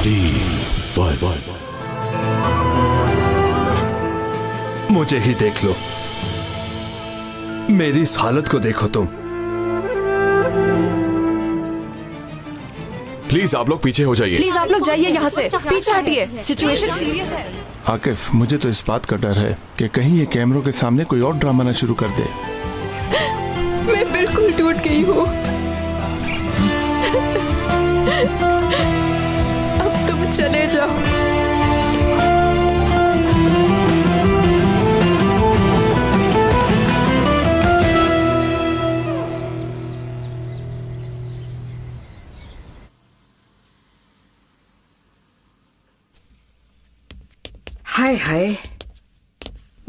25। मुझे ही देख लो, मेरी इस हालत को देखो तुम। प्लीज आप लोग पीछे हो जाइए। प्लीज आप लोग जाइए यहाँ से, पीछे हटिए, सिचुएशन सीरियस है। आकिफ, मुझे तो इस बात का डर है कि कहीं ये कैमरों के सामने कोई और ड्रामा ना शुरू कर दे। मैं बिल्कुल टूट गई हूँ। अब तुम चले जाओ। हाय हाय,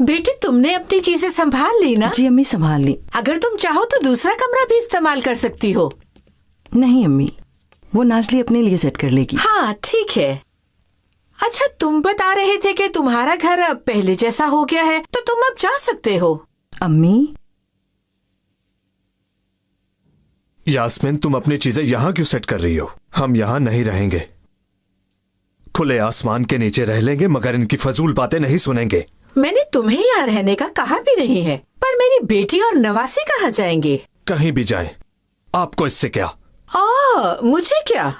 बेटी तुमने अपनी चीजें संभाल ली ना? जी अम्मी, संभाल ली। अगर तुम चाहो तो दूसरा कमरा भी इस्तेमाल कर सकती हो। नहीं अम्मी, वो नाज़ली अपने लिए सेट कर लेगी। हाँ ठीक है। अच्छा, तुम बता रहे थे कि तुम्हारा घर अब पहले जैसा हो गया है, तो तुम अब जा सकते हो। अम्मी, यास्मीन, तुम अपनी चीजें यहाँ क्यों सेट कर रही हो? हम यहाँ नहीं रहेंगे, खुले आसमान के नीचे रह लेंगे, मगर इनकी फजूल बातें नहीं सुनेंगे। मैंने तुम्हें यहाँ रहने का कहा भी नहीं है, पर मेरी बेटी और नवासी कहाँ जाएंगे? कहीं भी जाए, आपको इससे क्या? मुझे क्या?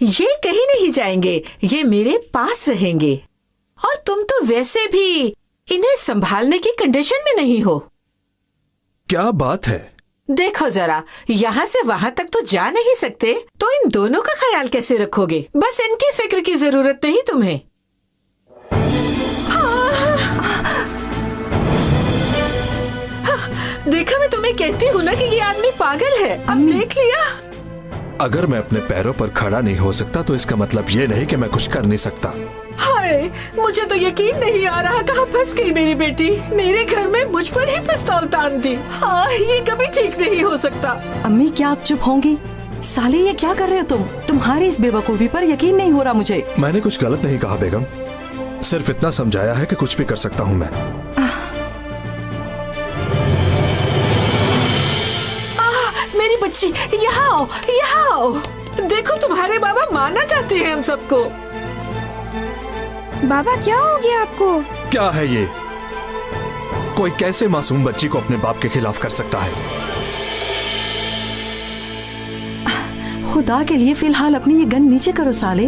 ये कहीं नहीं जाएंगे, ये मेरे पास रहेंगे। और तुम तो वैसे भी इन्हें संभालने की कंडीशन में नहीं हो। क्या बात है? देखो जरा, यहाँ से वहाँ तक तो जा नहीं सकते, तो इन दोनों का ख्याल कैसे रखोगे? बस इनकी फिक्र की जरूरत नहीं तुम्हें। देखा, मैं तुम्हें कहती हूँ ना कि ये आदमी पागल है। अब देख लिया। अगर मैं अपने पैरों पर खड़ा नहीं हो सकता तो इसका मतलब ये नहीं कि मैं कुछ कर नहीं सकता। हाय, मुझे तो यकीन नहीं आ रहा, कहाँ फंस गई मेरी बेटी। मेरे घर में मुझ पर ही पिस्तौल तान दी। हाँ, ये कभी ठीक नहीं हो सकता। अम्मी क्या आप चुप होंगी? साले, ये क्या कर रहे हो तुम? तुम्हारी इस बेवकूफी पर यकीन नहीं हो रहा मुझे। मैंने कुछ गलत नहीं कहा बेगम, सिर्फ इतना समझाया है कि कुछ भी कर सकता हूँ मैं। मेरी बच्ची, यहाँ आओ, यहाँ आओ। देखो, तुम्हारे बाबा मारना चाहते हैं हम सबको। बाबा, क्या हो गया आपको? क्या है ये? कोई कैसे मासूम बच्ची को अपने बाप के खिलाफ कर सकता है? खुदा के लिए फिलहाल अपनी ये गन नीचे करो साले।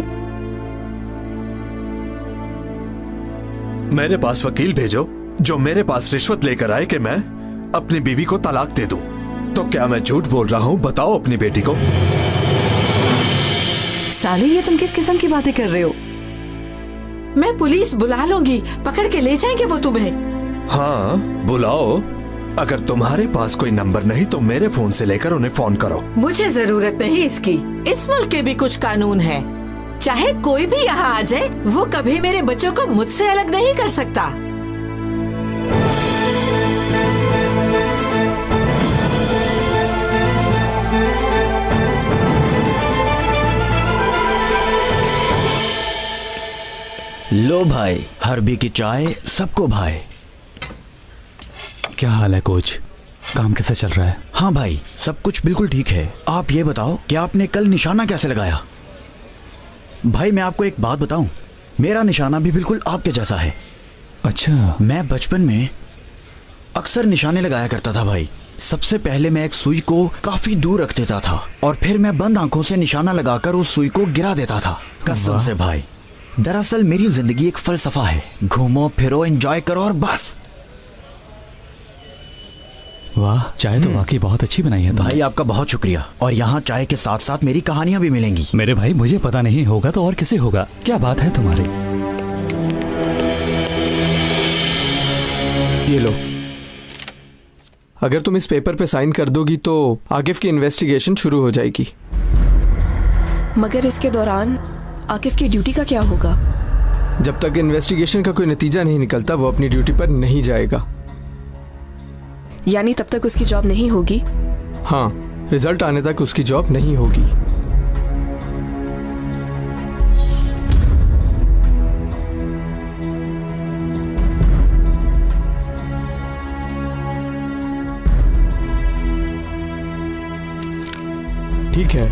मेरे पास वकील भेजो जो मेरे पास रिश्वत लेकर आए कि मैं अपनी बीवी को तलाक दे दूं। तो क्या मैं झूठ बोल रहा हूं? बताओ अपनी बेटी को। साले, ये तुम किस किस्म की बातें कर रहे हो? मैं पुलिस बुला लूंगी, पकड़ के ले जाएंगे वो तुम्हें। हाँ, बुलाओ। अगर तुम्हारे पास कोई नंबर नहीं तो मेरे फोन से लेकर उन्हें फोन करो। मुझे जरूरत नहीं इसकी। इस मुल्क के भी कुछ कानून है। चाहे कोई भी यहाँ आ जाए, वो कभी मेरे बच्चों को मुझसे अलग नहीं कर सकता। लो भाई, हरबी की चाय सबको भाई। क्या हाल है कोच? काम कैसा चल रहा है? हाँ भाई, सब कुछ बिल्कुल ठीक है। आप ये बताओ कि आपने कल निशाना कैसे लगाया? भाई मैं आपको एक बात बताऊं, मेरा निशाना भी बिल्कुल आपके जैसा है। अच्छा। मैं बचपन में अक्सर निशाने लगाया करता था भाई। सबसे पहले मैं एक सुई को काफी दूर रख देता था और फिर मैं बंद आंखों से निशाना लगाकर उस सुई को गिरा देता था। कसम से भाई, दरअसल मेरी जिंदगी एक फलसफा है। घूमो फिरो, एंजॉय करो और बस। वाह, चाय तो वाकई बहुत अच्छी बनाई है भाई। आपका बहुत शुक्रिया। और यहाँ चाय के साथ साथ मेरी कहानियां भी मिलेंगी। मेरे भाई, मुझे पता नहीं होगा तो और किसे होगा? क्या बात है तुम्हारी? ये लो, अगर तुम इस पेपर पे साइन कर दोगी तो आकिफ की इन्वेस्टिगेशन शुरू हो जाएगी। मगर इसके दौरान आकिफ की ड्यूटी का क्या होगा? जब तक इन्वेस्टिगेशन का कोई नतीजा नहीं निकलता वो अपनी ड्यूटी पर नहीं जाएगा। यानी तब तक उसकी जॉब नहीं होगी? हाँ, रिजल्ट आने तक उसकी जॉब नहीं होगी। ठीक है।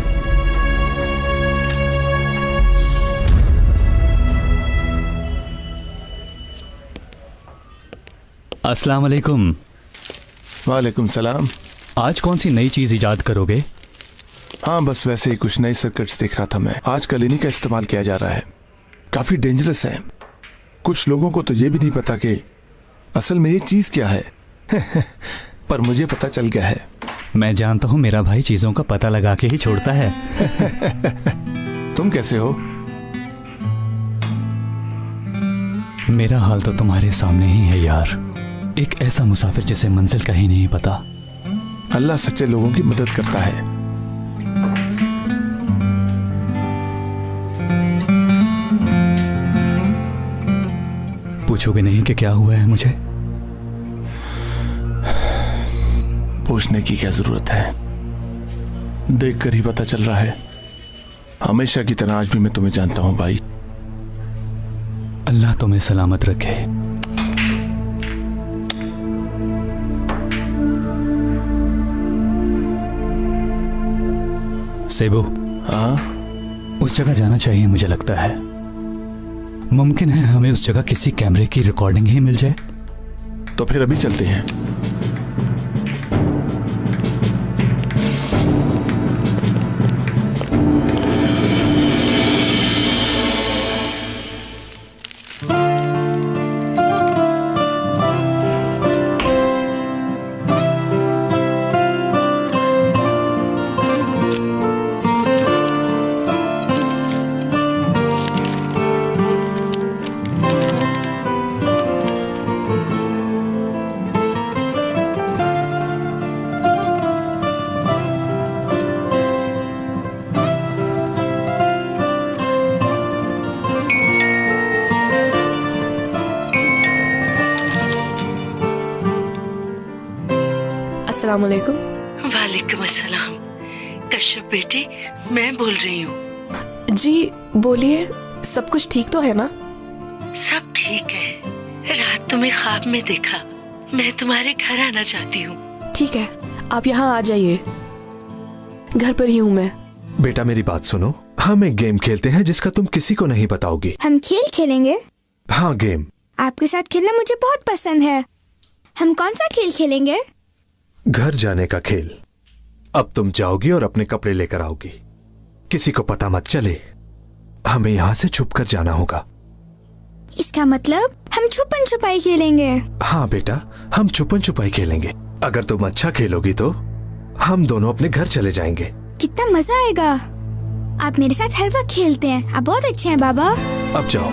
अस्सलाम वालेकुम। वालेकुम सलाम। आज कौन सी नई चीज इजाद करोगे? हाँ, बस वैसे ही कुछ नए सर्किट्स देख रहा था मैं। आजकल इन्हीं का इस्तेमाल किया जा रहा है। काफी डेंजरस है। कुछ लोगों को तो ये भी नहीं पता कि असल में ये चीज क्या है। पर मुझे पता चल गया है। मैं जानता हूँ मेरा भाई चीजों का पता लगा के ही छोड़ता है। तुम कैसे हो? मेरा हाल तो तुम्हारे सामने ही है यार। एक ऐसा मुसाफिर जिसे मंजिल का ही नहीं पता। अल्लाह सच्चे लोगों की मदद करता है। पूछोगे नहीं कि क्या हुआ है मुझे? पूछने की क्या जरूरत है, देखकर ही पता चल रहा है। हमेशा की तरह आज भी मैं तुम्हें जानता हूं भाई। अल्लाह तुम्हें सलामत रखे। सेबू, हाँ? उस जगह जाना चाहिए मुझे लगता है। मुमकिन है हमें उस जगह किसी कैमरे की रिकॉर्डिंग ही मिल जाए। तो फिर अभी चलते हैं। अस्सलाम वालेकुम। वालेकुम अस्सलाम। कश्यप बेटे, मैं बोल रही हूँ। जी बोलिए, सब कुछ ठीक तो है ना? सब ठीक है। रात तुम्हें ख्वाब में देखा। मैं तुम्हारे घर आना चाहती हूँ। ठीक है, आप यहाँ आ जाइए। घर पर ही हूँ मैं। बेटा मेरी बात सुनो, हम एक गेम खेलते हैं जिसका तुम किसी को नहीं बताओगी। हम खेल खेलेंगे? हाँ, गेम। आपके साथ खेलना मुझे बहुत पसंद है। हम कौन सा खेल खेलेंगे? घर जाने का खेल। अब तुम जाओगी और अपने कपड़े लेकर आओगी। किसी को पता मत चले। हमें यहाँ से छुप कर जाना होगा। इसका मतलब हम छुपन छुपाई खेलेंगे? हाँ बेटा, हम छुपन छुपाई खेलेंगे। अगर तुम अच्छा खेलोगी तो हम दोनों अपने घर चले जाएंगे। कितना मजा आएगा। आप मेरे साथ हर वक्त खेलते हैं। आप बहुत अच्छे हैं बाबा। अब जाओ।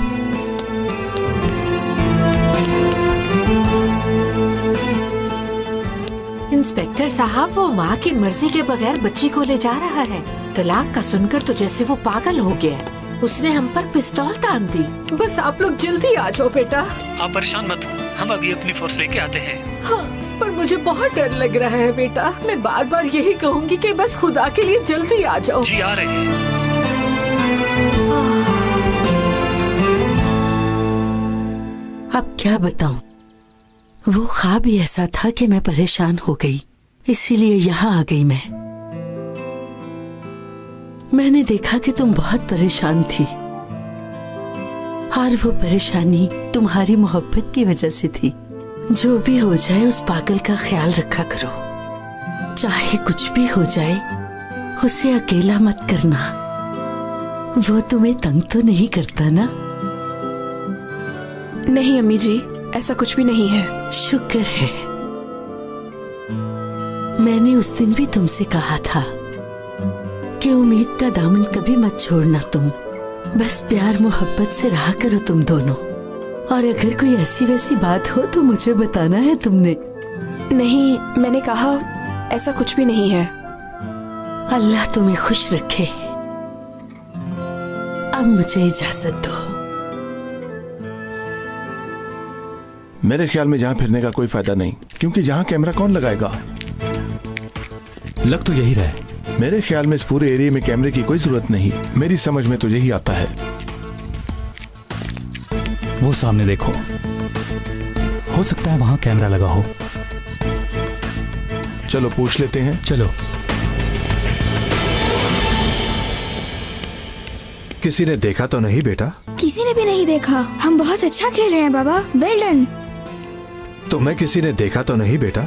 इंस्पेक्टर साहब, वो माँ की मर्जी के बगैर बच्ची को ले जा रहा है। तलाक का सुनकर तो जैसे वो पागल हो गया। उसने हम पर पिस्तौल तान दी। बस आप लोग जल्दी आ जाओ बेटा। आप परेशान मत हो, हम अभी अपनी फोर्स लेके आते हैं। हाँ, पर मुझे बहुत डर लग रहा है बेटा। मैं बार बार यही कहूँगी कि बस खुदा के लिए जल्दी आ जाओ। जी आ रहे हैं। अब क्या बताऊं, वो ख्वाब ही ऐसा था कि मैं परेशान हो गई, इसीलिए यहाँ आ गई। मैंने देखा कि तुम बहुत परेशान थी और वो परेशानी तुम्हारी मोहब्बत की वजह से थी। जो भी हो जाए उस पागल का ख्याल रखा करो। चाहे कुछ भी हो जाए उसे अकेला मत करना। वो तुम्हें तंग तो नहीं करता ना? नहीं अम्मी जी, ऐसा कुछ भी नहीं है। शुक्र है। मैंने उस दिन भी तुमसे कहा था कि उम्मीद का दामन कभी मत छोड़ना। तुम बस प्यार मोहब्बत से रहा करो तुम दोनों। और अगर कोई ऐसी वैसी बात हो तो मुझे बताना है तुमने। नहीं, मैंने कहा ऐसा कुछ भी नहीं है। अल्लाह तुम्हें खुश रखे। अब मुझे इजाजत दो। मेरे ख्याल में यहाँ फिरने का कोई फायदा नहीं, क्योंकि यहाँ कैमरा कौन लगाएगा? लग तो यही रहे। मेरे ख्याल में इस पूरे एरिया में कैमरे की कोई जरूरत नहीं। मेरी समझ में तो यही आता है। वो सामने देखो, हो सकता है वहां कैमरा लगा हो। चलो पूछ लेते हैं। चलो। किसी ने देखा तो नहीं बेटा? किसी ने भी नहीं देखा। हम बहुत अच्छा खेल रहे हैं बाबा। Well done. तुम्हें किसी ने देखा तो नहीं बेटा?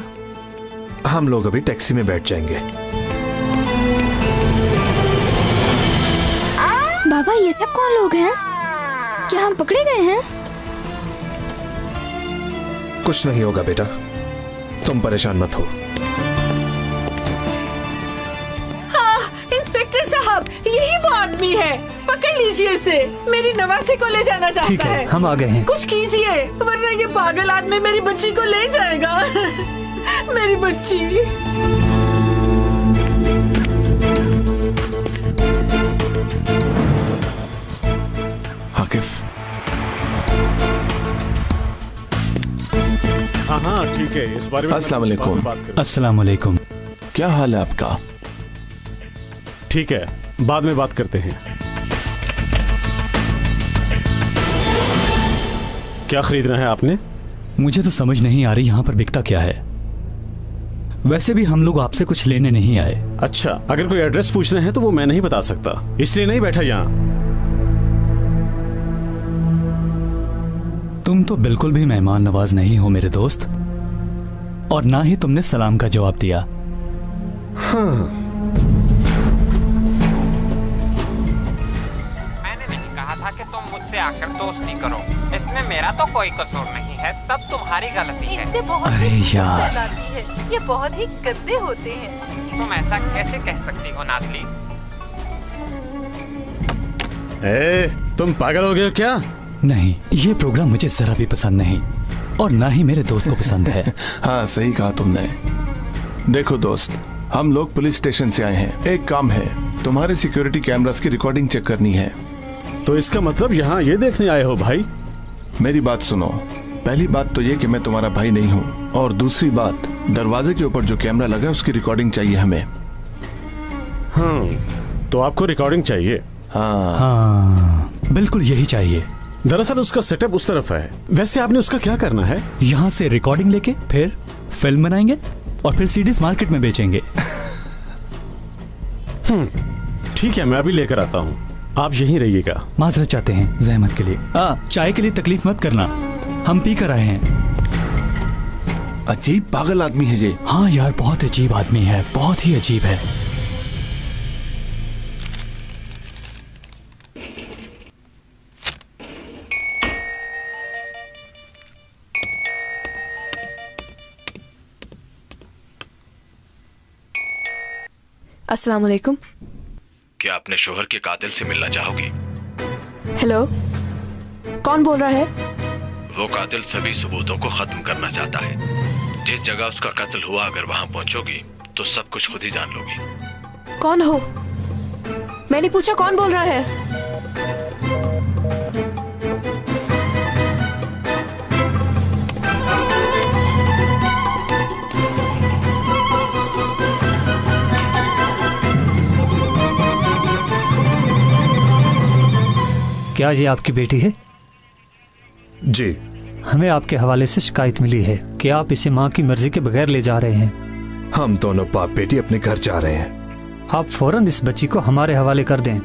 हम लोग अभी टैक्सी में बैठ जाएंगे। बाबा ये सब कौन लोग हैं? क्या हम पकड़े गए हैं? कुछ नहीं होगा बेटा, तुम परेशान मत हो। हाँ, इंस्पेक्टर साहब, यही वो आदमी है। पकड़ लीजिए इसे, मेरी नवासी को ले जाना ठीक चाहता है, है। हम आ गए हैं। कुछ कीजिए, वरना ये पागल आदमी मेरी बच्ची को ले जाएगा। मेरी बच्ची। आकिफ। हाँ ठीक है, इस बारे में अस्सलाम वालेकुम। अस्सलाम वालेकुम। क्या हाल है आपका? ठीक है, बाद में बात करते हैं। क्या खरीदना है आपने? मुझे तो समझ नहीं आ रही यहाँ पर बिकता क्या है। वैसे भी हम लोग आपसे कुछ लेने नहीं आए। अच्छा, अगर कोई एड्रेस पूछना है तो वो मैं नहीं बता सकता, इसलिए नहीं बैठा यहाँ। तुम तो बिल्कुल भी मेहमान नवाज नहीं हो मेरे दोस्त, और ना ही तुमने सलाम का जवाब दिया। हाँ। मैंने नहीं कहा था कि तुम मुझसे आकर दोस्ती करो। इसमें मेरा तो कोई कसूर नहीं है, सब तुम्हारी गलती है। इनसे बहुत अरे यार, है, ये बहुत ही गंदे होते हैं। तुम ऐसा कैसे कह सकती हो नाज़ली? तुम पागल हो गए हो क्या? नहीं, ये प्रोग्राम मुझे जरा भी पसंद नहीं, और ना ही मेरे दोस्त को पसंद है। हाँ सही कहा तुमने। देखो दोस्त, हम लोग पुलिस स्टेशन से आए हैं। एक काम है, तुम्हारे सिक्योरिटी कैमरास की रिकॉर्डिंग चेक करनी है। तो इसका मतलब यहाँ ये देखने आए हो भाई? मेरी बात सुनो। पहली बात तो ये कि मैं तुम्हारा भाई नहीं हूँ, और दूसरी बात, दरवाजे के ऊपर जो कैमरा लगा है उसकी रिकॉर्डिंग चाहिए हमें। हाँ, तो आपको रिकॉर्डिंग चाहिए? हाँ, बिल्कुल यही चाहिए। दरअसल उसका सेटअप उस तरफ है। वैसे आपने उसका क्या करना है? यहाँ से रिकॉर्डिंग लेके फिर फिल्म बनाएंगे और फिर सीडीज मार्केट में बेचेंगे। ठीक है, मैं अभी लेकर आता हूँ, आप यहीं रहिएगा। माजरत चाहते हैं जहमत के लिए। चाय के लिए तकलीफ मत करना, हम पी कर आए हैं। अजीब पागल आदमी है ये। हाँ यार, बहुत अजीब आदमी है, बहुत ही अजीब है। अस्सलाम वालेकुम। क्या अपने शोहर के कातिल से मिलना चाहोगी? हेलो, कौन बोल रहा है? वो कातिल सभी सबूतों को खत्म करना चाहता है। जिस जगह उसका कत्ल हुआ, अगर वहां पहुंचोगी तो सब कुछ खुद ही जान लोगी। कौन हो? मैंने पूछा कौन बोल रहा है? क्या ये आपकी बेटी है? जी। हमें आपके हवाले से शिकायत मिली है कि आप इसे माँ की मर्जी के बगैर ले जा रहे हैं। हम दोनों बाप बेटी अपने घर जा रहे हैं। आप फौरन इस बच्ची को हमारे हवाले कर दें।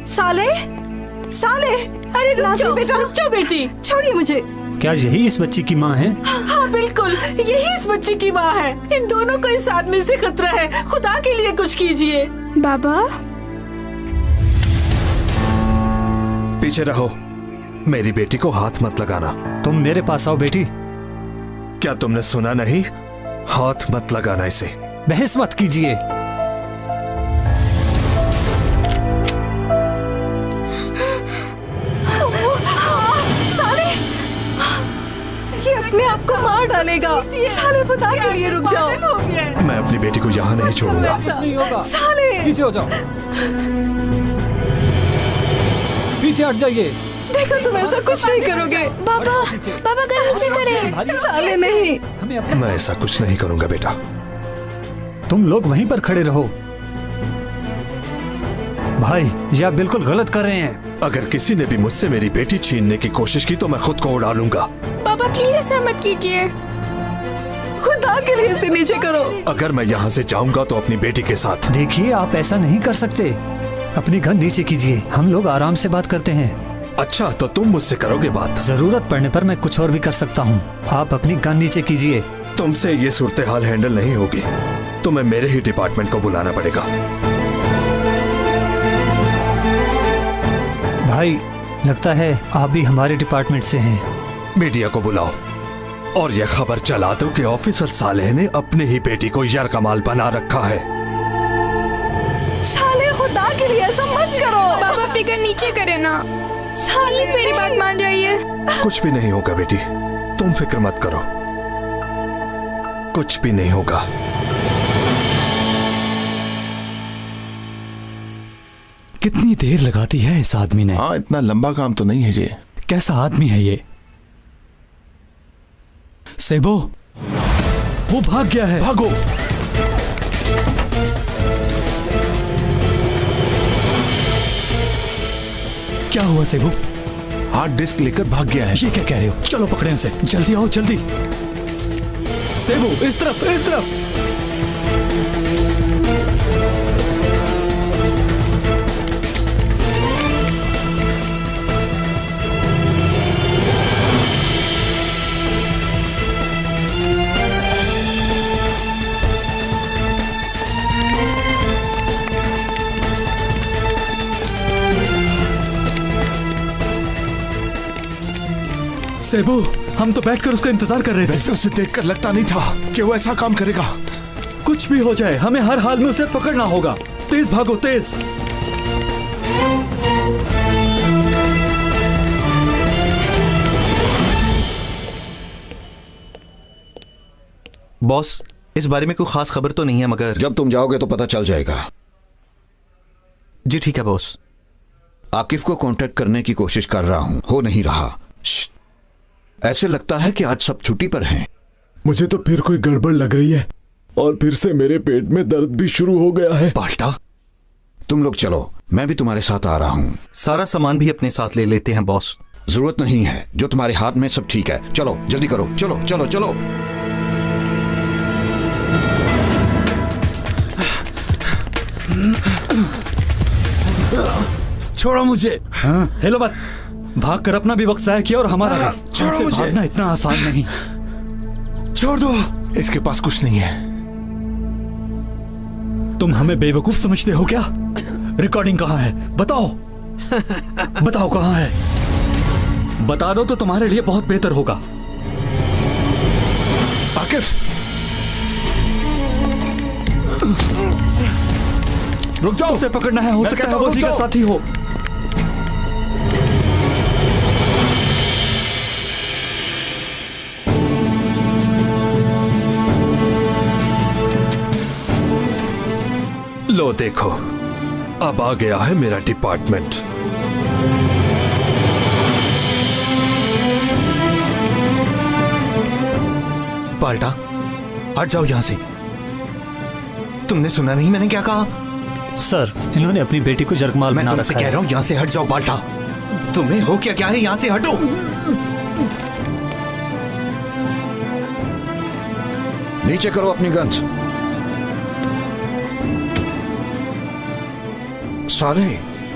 साले, साले, अरे नाज़ली बेटा, रुक जाओ बेटी, छोड़िए मुझे। क्या यही इस बच्ची की माँ है? हाँ बिल्कुल, यही इस बच्ची की माँ है। इन दोनों को इस आदमी से खतरा है, खुदा के लिए कुछ कीजिए। बाबा, पीछे रहो, मेरी बेटी को हाथ मत लगाना। तुम मेरे पास आओ बेटी। क्या तुमने सुना नहीं? हाथ मत लगाना इसे। बहस मत कीजिए। साले, ये अपने आप को मार डालेगा। साले, खुदा के लिए रुक जाओ। मैं अपनी बेटी को यहाँ नहीं छोड़ूंगा। साले, पीछे हो जाओ, पीछे हट जाइए। देखो तुम ऐसा कुछ नहीं करोगे। बाबा, बाबा घर नीचे करें। साले नहीं, मैं ऐसा कुछ नहीं करूंगा बेटा। तुम लोग वहीं पर खड़े रहो। भाई, ये आप बिल्कुल गलत कर रहे हैं। अगर किसी ने भी मुझसे मेरी बेटी छीनने की कोशिश की तो मैं खुद को उड़ा लूंगा। पापा प्लीज ऐसा मत कीजिए, खुदा के लिए इसे नीचे करो। अगर मैं यहाँ से जाऊंगा तो अपनी बेटी के साथ। देखिए, आप ऐसा नहीं कर सकते। अपनी गन नीचे कीजिए, हम लोग आराम से बात करते हैं। अच्छा, तो तुम मुझसे करोगे बात? जरूरत पड़ने पर मैं कुछ और भी कर सकता हूँ। आप अपनी गन नीचे कीजिए। तुमसे ये सूरत हाल हैंडल नहीं होगी। तुम्हें मेरे ही डिपार्टमेंट को बुलाना पड़ेगा। भाई, लगता है आप भी हमारे डिपार्टमेंट से हैं। मीडिया को बुलाओ और यह खबर चला दो कि ऑफिसर सालेह ने अपनी ही बेटी को यरकमाल बना रखा है। साले, खुदा के लिए ऐसा मत करो। बाबा अपनी गन नीचे करे ना। प्लीज मेरी बात मान जाइए। कुछ भी नहीं होगा बेटी, तुम फिक्र मत करो, कुछ भी नहीं होगा। कितनी देर लगाती है इस आदमी ने। हाँ, इतना लंबा काम तो नहीं है ये। कैसा आदमी है ये? सेबो, वो भाग गया है। भागो। क्या हुआ सेबो? हार्ड डिस्क लेकर भाग गया है। ये क्या कह रहे हो? चलो पकड़े उसे, जल्दी आओ जल्दी। सेबो, इस तरफ, इस तरफ। सेबू, हम तो बैठकर उसका इंतजार कर रहे थे। वैसे उसे देखकर लगता नहीं था कि वो ऐसा काम करेगा। कुछ भी हो जाए, हमें हर हाल में उसे पकड़ना होगा। तेज भागो, तेज। बॉस, इस बारे में कोई खास खबर तो नहीं है, मगर जब तुम जाओगे तो पता चल जाएगा। जी ठीक है बॉस। आकिफ को कांटेक्ट करने की कोशिश कर रहा हूं, हो नहीं रहा। ऐसे लगता है कि आज सब छुट्टी पर हैं। मुझे तो फिर कोई गड़बड़ लग रही है और फिर से मेरे पेट में दर्द भी शुरू हो गया है। बाल्टा, तुम लोग चलो, मैं भी तुम्हारे साथ आ रहा हूँ। सारा सामान भी अपने साथ ले लेते हैं बॉस। जरूरत नहीं है, जो तुम्हारे हाथ में सब ठीक है। चलो जल्दी करो, चलो चलो चलो। छोड़ो मुझे। हेलो मत, भाग कर अपना भी वक्त जाया किया और हमारा भी। छोड़ो मुझे। भागना इतना आसान नहीं। छोड़ दो, इसके पास कुछ नहीं है। तुम हमें बेवकूफ समझते हो क्या? रिकॉर्डिंग कहाँ है? बताओ बताओ कहाँ है? बता दो तो तुम्हारे लिए बहुत बेहतर होगा। आकिफ, रुक जाओ। उसे पकड़ना है, हो सकता है वो उसी का साथी हो। लो देखो, अब आ गया है मेरा डिपार्टमेंट। बाल्टा, हट जाओ यहां से। तुमने सुना नहीं मैंने क्या कहा? सर, इन्होंने अपनी बेटी को जरकमाल बना रखा है। मैं तुमसे कह रहा हूं, यहां से हट जाओ बाल्टा। तुम्हें हो क्या है? यहां से हटो। नीचे करो अपनी गन्स। सारे,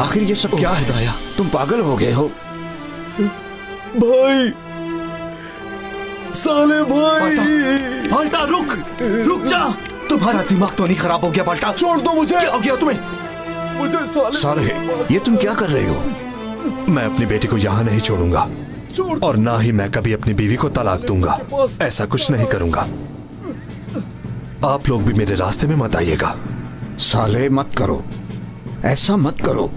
आखिर ये सब क्या है? दाया, तुम पागल हो गए हो? भाई, साले भाई। बाल्टा रुक जा। तुम्हारा दिमाग तो नहीं खराब हो गया बाल्टा? छोड़ दो मुझे। क्या हो गया तुम्हें? मुझे साले, ये तुम क्या कर रहे हो? मैं अपनी बेटी को यहाँ नहीं छोड़ूंगा और ना ही मैं कभी अपनी बीवी को तलाक दूंगा। ऐसा कुछ नहीं करूंगा। आप लोग भी मेरे रास्ते में मत आइएगा। साले मत करो, ऐसा मत करो।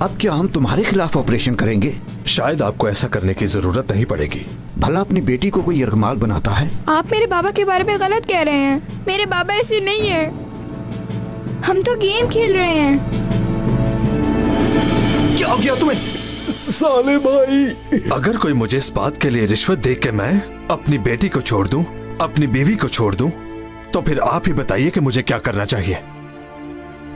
अब क्या हम तुम्हारे खिलाफ ऑपरेशन करेंगे? शायद आपको ऐसा करने की जरूरत नहीं पड़ेगी। भला अपनी बेटी को कोई यरगमाल बनाता है? आप मेरे बाबा के बारे में गलत कह रहे हैं। मेरे बाबा ऐसे नहीं है। हम तो गेम खेल रहे हैं। क्या हो गया तुम्हें? साले भाई, अगर कोई मुझे इस बात के लिए रिश्वत दे के मैं अपनी बेटी को छोड़ दूं, अपनी बीवी को छोड़ दूं, तो फिर आप ही बताइए कि मुझे क्या करना चाहिए।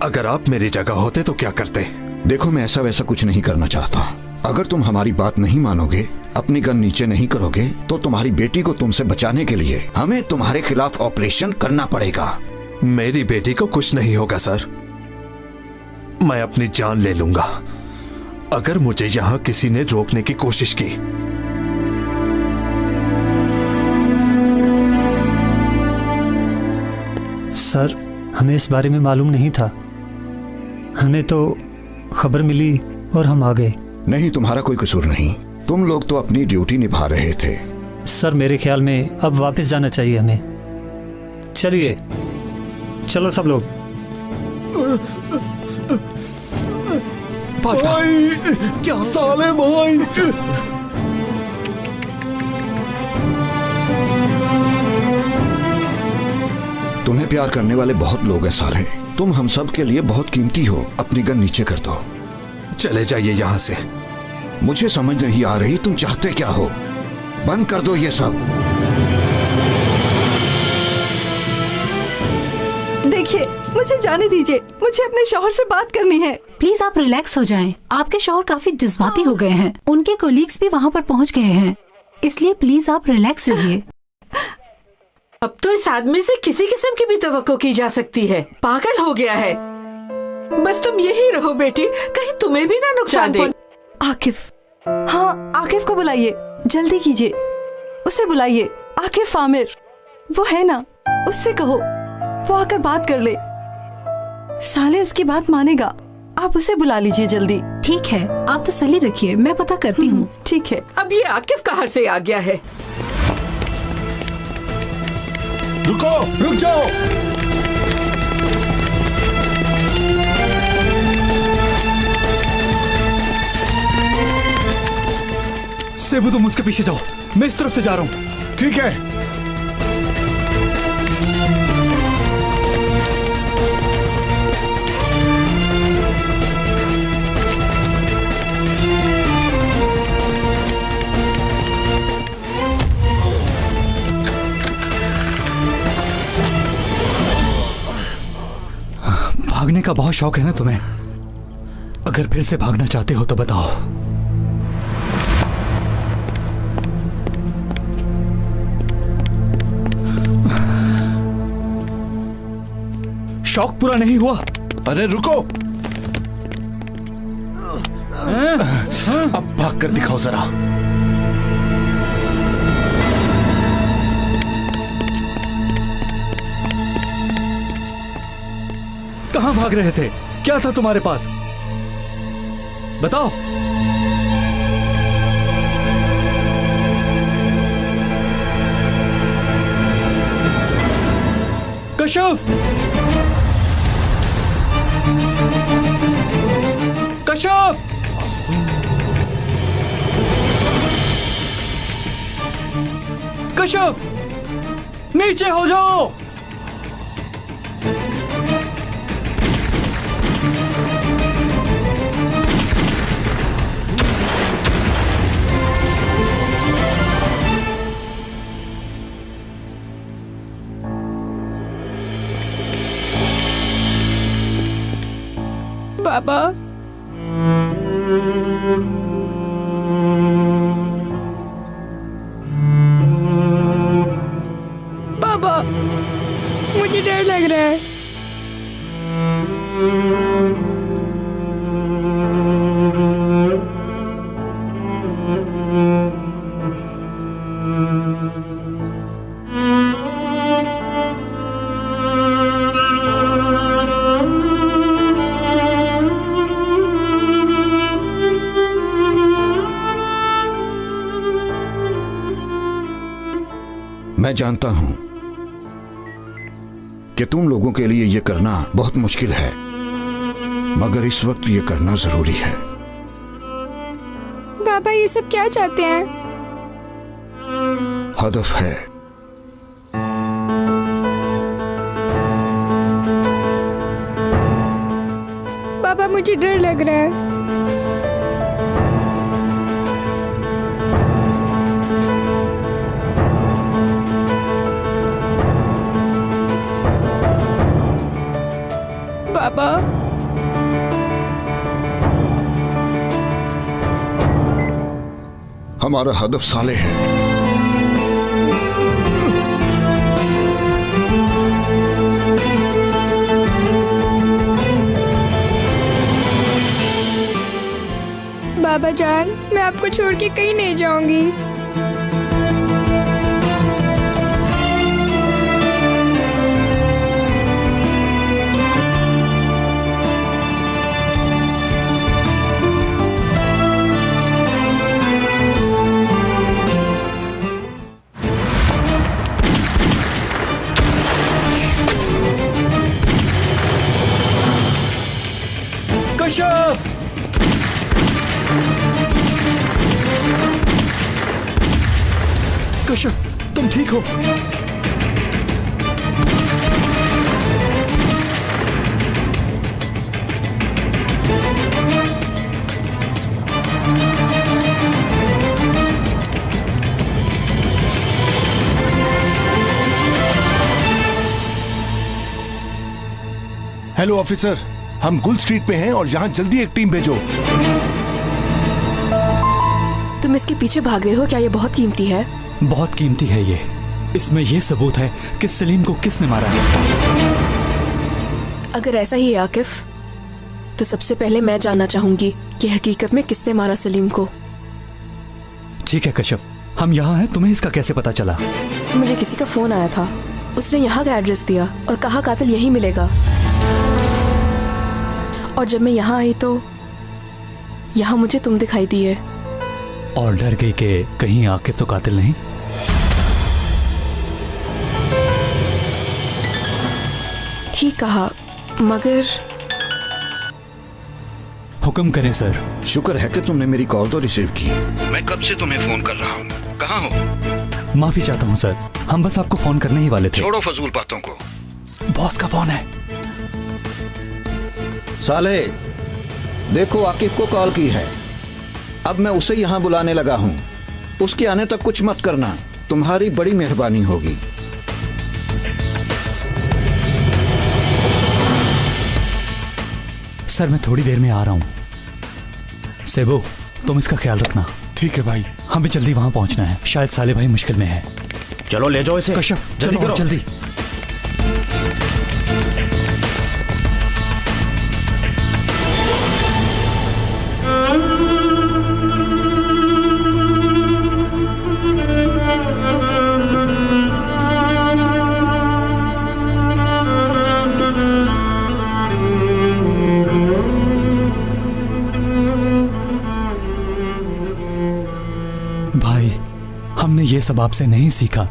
अगर आप मेरी जगह होते तो क्या करते? देखो, मैं ऐसा वैसा कुछ नहीं करना चाहता। अगर तुम हमारी बात नहीं मानोगे, अपनी गन नीचे नहीं करोगे, तो तुम्हारी बेटी को तुमसे बचाने के लिए हमें तुम्हारे खिलाफ ऑपरेशन करना पड़ेगा। मेरी बेटी को कुछ नहीं होगा सर, मैं अपनी जान ले लूंगा। अगर मुझे यहां किसी ने रोकने की कोशिश की, सर हमें इस बारे में मालूम नहीं था, हमें तो खबर मिली और हम आ गए। नहीं, तुम्हारा कोई कसूर नहीं, तुम लोग तो अपनी ड्यूटी निभा रहे थे। सर मेरे ख्याल में अब वापस जाना चाहिए हमें। चलिए चलो सब लोग। भाई, क्या साले भाई, तुम्हें प्यार करने वाले बहुत लोग हैं साले। तुम हम सब के लिए बहुत कीमती हो। अपनी गन नीचे कर दो। चले जाइए यहां से। मुझे समझ नहीं आ रही तुम चाहते क्या हो। बंद कर दो ये सब। देखिए, मुझे जाने दीजिए, मुझे अपने शौहर से बात करनी है। प्लीज आप रिलैक्स हो जाएं। आपके शौहर काफी जज्बाती हो गए हैं, उनके कोलीग्स भी वहाँ पर पहुँच गए हैं, इसलिए प्लीज आप रिलैक्स रहिए। अब तो इस आदमी से किसी किस्म की भी तवक्को की जा सकती है। पागल हो गया है। बस तुम यही रहो बेटी, कहीं तुम्हें भी ना नुकसान दे। आकिफ, हाँ आकिफ को बुलाइए, जल्दी कीजिए, उसे बुलाइए। आकिफ आमिर, वो है ना, उससे कहो वो आकर बात कर ले। साले उसकी बात मानेगा, आप उसे बुला लीजिए जल्दी। ठीक है, आप तसल्ली रखिए, मैं पता करती हूँ। ठीक है। अब ये आकिफ कहाँ से आ गया है? रुको, रुक जाओ। सेबू तुम उसके पीछे जाओ, मैं इस तरफ से जा रहा हूँ। ठीक है। भागने का बहुत शौक है ना तुम्हें? अगर फिर से भागना चाहते हो तो बताओ। शौक पूरा नहीं हुआ? अरे रुको, अब भाग कर दिखाओ जरा। कहां भाग रहे थे? क्या था तुम्हारे पास? बताओ। कशफ! कशफ! कशफ! नीचे हो जाओ। बाबा, बाबा, मुझे डर लग रहा है। मैं जानता हूं कि तुम लोगों के लिए यह करना बहुत मुश्किल है, मगर इस वक्त यह करना जरूरी है। बाबा ये सब क्या चाहते हैं? हदफ है। बाबा मुझे डर लग रहा है। बाबा, हमारा हदफ साले है। बाबा जान, मैं आपको छोड़ के कहीं नहीं जाऊंगी। कश्यप! कश्यप, तुम ठीक हो? हेलो ऑफिसर, हम गुल स्ट्रीट पे हैं और यहाँ जल्दी एक टीम भेजो। तुम इसके पीछे भाग रहे हो क्या? ये बहुत कीमती है। बहुत कीमती है ये। इसमें यह सबूत है कि सलीम को किसने मारा है। अगर ऐसा ही है आकिफ, तो सबसे पहले मैं जानना चाहूंगी कि हकीकत में किसने मारा सलीम को। ठीक है कश्यप, हम यहाँ हैं। तुम्हें इसका कैसे पता चला? मुझे किसी का फोन आया था, उसने यहाँ का एड्रेस दिया और कहा कातिल यहीं मिलेगा। और जब मैं यहाँ आई तो यहाँ मुझे तुम दिखाई दिए। और डर गई कि कहीं आकिफ तो कातिल नहीं। ठीक कहा, मगर हुक्म करें सर। शुक्र है कि तुमने मेरी कॉल तो रिसीव की। मैं कब से तुम्हें फोन कर रहा हूँ, कहाँ हो? माफी चाहता हूँ सर, हम बस आपको फोन करने ही वाले थे। छोड़ो फजूल बातों को। बॉस का फोन है। साले, देखो आकिफ को कॉल की है। अब मैं उसे यहाँ बुलाने लगा हूँ। उसके आने तक कुछ मत करना, तुम्हारी बड़ी मेहरबानी होगी। सर मैं थोड़ी देर में आ रहा हूँ। सेबो, तुम इसका ख्याल रखना। ठीक है भाई। हमें जल्दी वहां पहुंचना है, शायद साले भाई मुश्किल में है। चलो ले जाओ इसे। कश्यप जल्दी करो करो। जल्दी। भाई, हमने ये सब आपसे नहीं सीखा।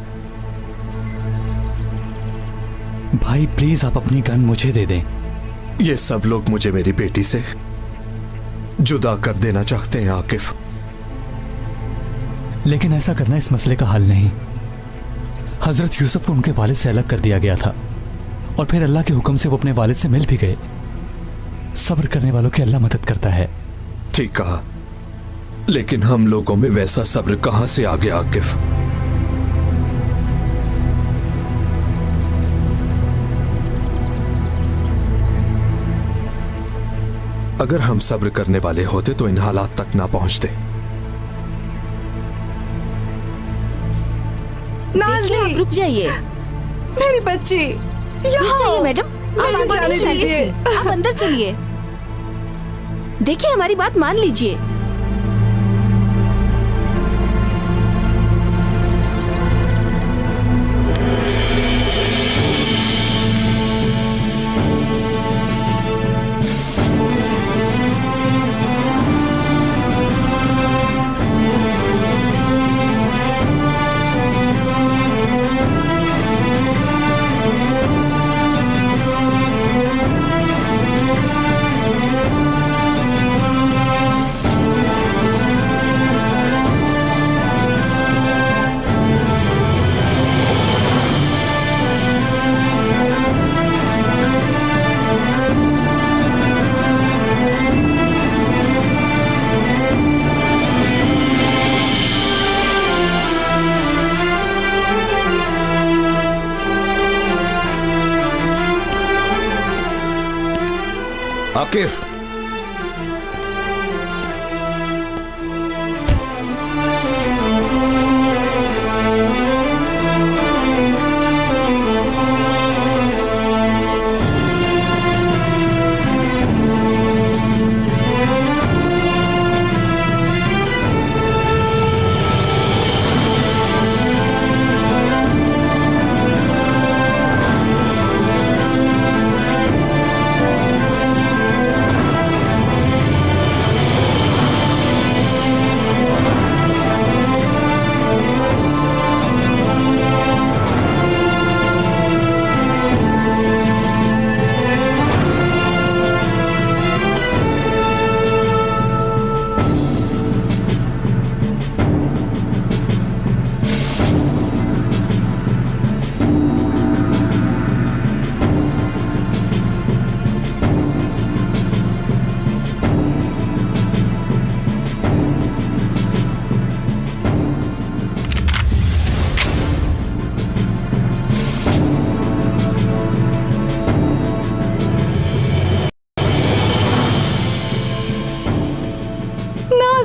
भाई प्लीज आप अपनी गन मुझे दे दें। ये सब लोग मुझे मेरी बेटी से जुदा कर देना चाहते हैं आकिफ। लेकिन ऐसा करना इस मसले का हल नहीं। हजरत यूसुफ को उनके वालिद से अलग कर दिया गया था और फिर अल्लाह के हुक्म से वो अपने वालिद से मिल भी गए। सब्र करने वालों की अल्लाह मदद करता है। ठीक कहा, लेकिन हम लोगों में वैसा सब्र कहां से आ गया आकिफ? अगर हम सब्र करने वाले होते तो इन हालात तक ना पहुंचते। नाज़ली, रुक जाइए। मेरी बच्ची रुक जाइए मैडम, आप मुझे जाने अंदर दीजिए। चलिए। आप अंदर चलिए। देखिए हमारी बात मान लीजिए। आकिफ,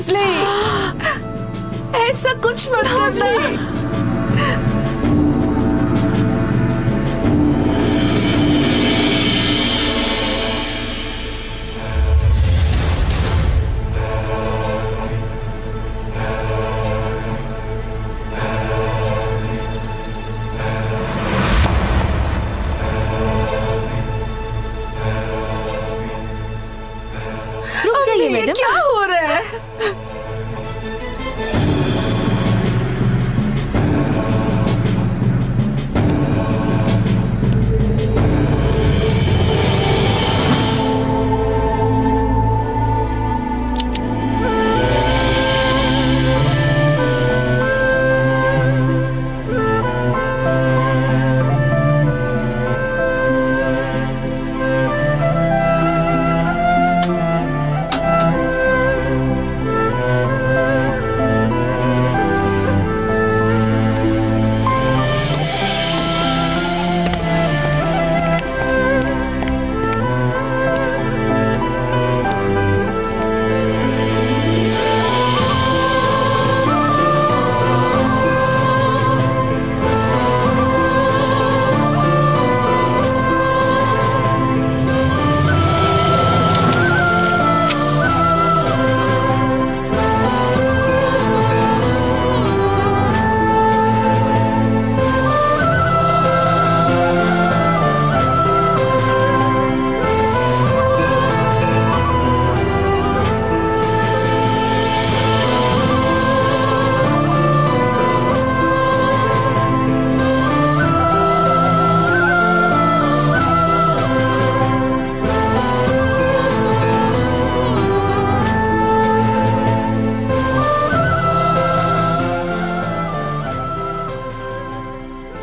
नस्ली, ऐसा कुछ मत करना। रुक जाइए मैडम। क्या हो रहा है?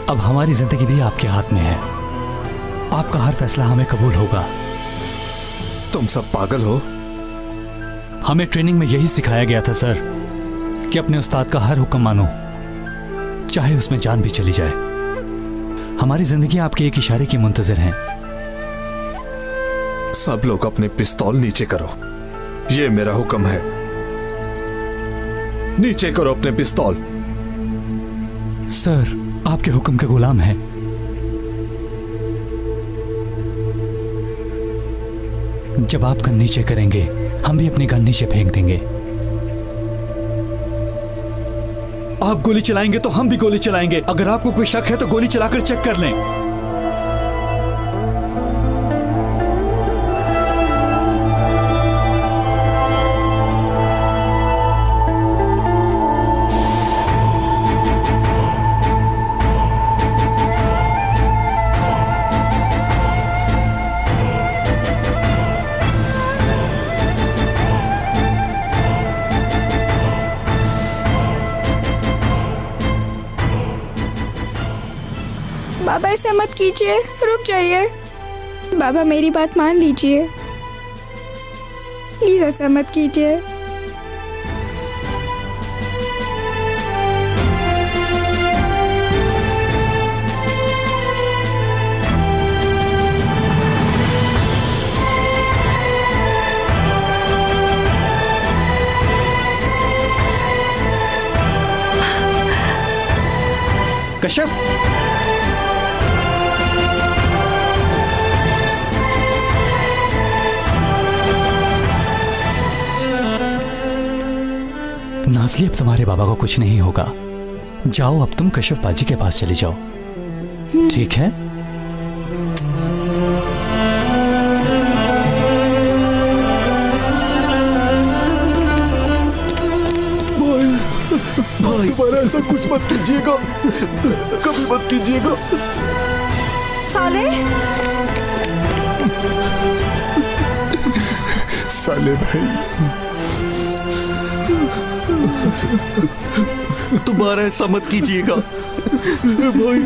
अब हमारी जिंदगी भी आपके हाथ में है। आपका हर फैसला हमें कबूल होगा। तुम सब पागल हो? हमें ट्रेनिंग में यही सिखाया गया था सर कि अपने उस्ताद का हर हुक्म मानो, चाहे उसमें जान भी चली जाए। हमारी जिंदगी आपके एक इशारे की मुंतजर हैं। सब लोग अपने पिस्तौल नीचे करो, ये मेरा हुक्म है। नीचे करो अपने पिस्तौल। सर, आपके हुक्म के गुलाम हैं। जब आप गन नीचे करेंगे, हम भी अपनी गन नीचे फेंक देंगे। आप गोली चलाएंगे तो हम भी गोली चलाएंगे। अगर आपको कोई शक है तो गोली चलाकर चेक कर लें। बाबा ऐसा मत कीजिए, रुक जाइए। बाबा मेरी बात मान लीजिए, प्लीज ऐसा मत कीजिए। कश्यप, नाज़ली, अब तुम्हारे बाबा को कुछ नहीं होगा। जाओ, अब तुम कश्यप बाजी के पास चली जाओ, ठीक है? भाई, दोबारा ऐसा कुछ मत कीजिएगा, कभी मत कीजिएगा। साले, साले भाई, दोबारा ऐसा मत कीजिएगा भाई।